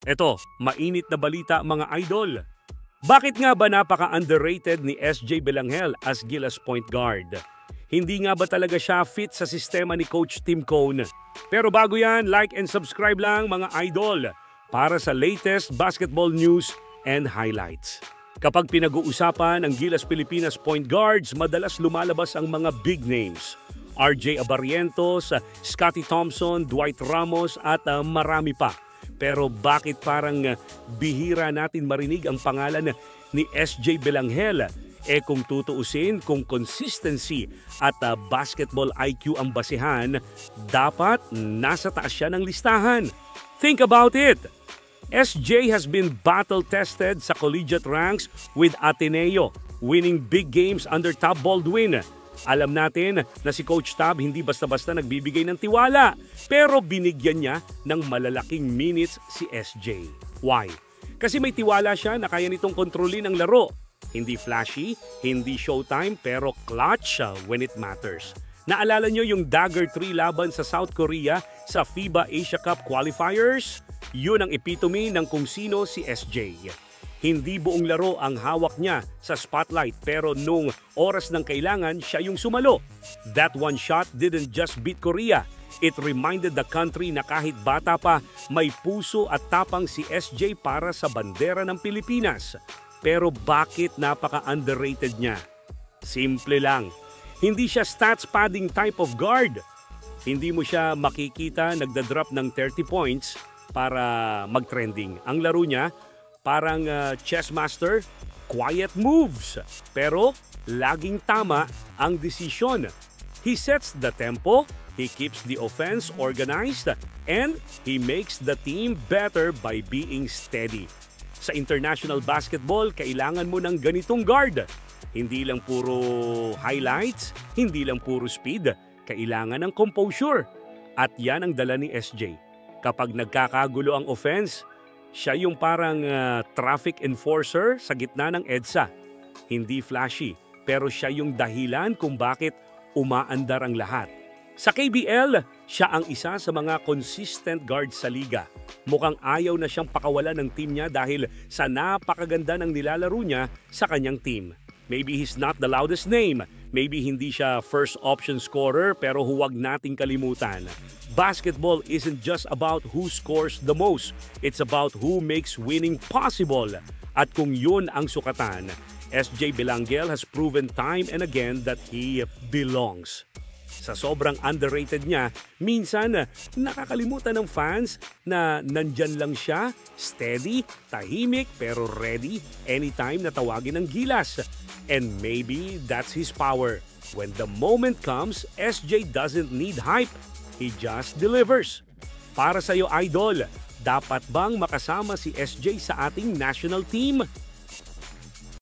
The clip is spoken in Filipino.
Eto, mainit na balita mga idol. Bakit nga ba napaka-underrated ni SJ Belanghel as Gilas point guard? Hindi nga ba talaga siya fit sa sistema ni Coach Tim Cone? Pero bago yan, like and subscribe lang mga idol para sa latest basketball news and highlights. Kapag pinag-uusapan ang Gilas Pilipinas point guards, madalas lumalabas ang mga big names. RJ Abarientos, Scottie Thompson, Dwight Ramos at marami pa. Pero bakit parang bihira natin marinig ang pangalan ni SJ Belanghel? Kung tutuusin, kung consistency at basketball IQ ang basihan, dapat nasa taas siya ng listahan. Think about it! SJ has been battle-tested sa collegiate ranks with Ateneo, winning big games under Tab Baldwin. Alam natin na si Coach Tab hindi basta-basta nagbibigay ng tiwala, pero binigyan niya ng malalaking minutes si SJ. Why? Kasi may tiwala siya na kaya nitong kontrolin ang laro. Hindi flashy, hindi showtime, pero clutch when it matters. Naalala niyo yung Dagger 3 laban sa South Korea sa FIBA Asia Cup qualifiers? Yun ang epitome ng kung sino si SJ. Hindi buong laro ang hawak niya sa spotlight pero nung oras ng kailangan siya yung sumalo. That one shot didn't just beat Korea. It reminded the country na kahit bata pa, may puso at tapang si SJ para sa bandera ng Pilipinas. Pero bakit napaka-underrated niya? Simple lang. Hindi siya stats padding type of guard. Hindi mo siya makikita nagda-drop ng 30 points para mag-trending. Ang laro niya, parang chess master, quiet moves. Pero laging tama ang desisyon. He sets the tempo, he keeps the offense organized, and he makes the team better by being steady. Sa international basketball, kailangan mo ng ganitong guard. Hindi lang puro highlights, hindi lang puro speed. Kailangan ng composure. At yan ang dala ni SJ. Kapag nagkakagulo ang offense, siya yung parang traffic enforcer sa gitna ng EDSA. Hindi flashy, pero siya yung dahilan kung bakit umaandar ang lahat. Sa KBL, siya ang isa sa mga consistent guards sa liga. Mukhang ayaw na siyang pakawalan ng team niya dahil sa napakaganda ng nilalaro niya sa kanyang team. Maybe he's not the loudest name. Maybe hindi siya first option scorer pero huwag nating kalimutan. Basketball isn't just about who scores the most. It's about who makes winning possible. At kung yun ang sukatan, SJ Belanghel has proven time and again that he belongs. Sa sobrang underrated niya, minsan nakakalimutan ng fans na nandyan lang siya, steady, tahimik pero ready anytime na tawagin ng Gilas. And maybe that's his power. When the moment comes, SJ doesn't need hype. He just delivers. Para sa'yo, idol, dapat bang makasama si SJ sa ating national team?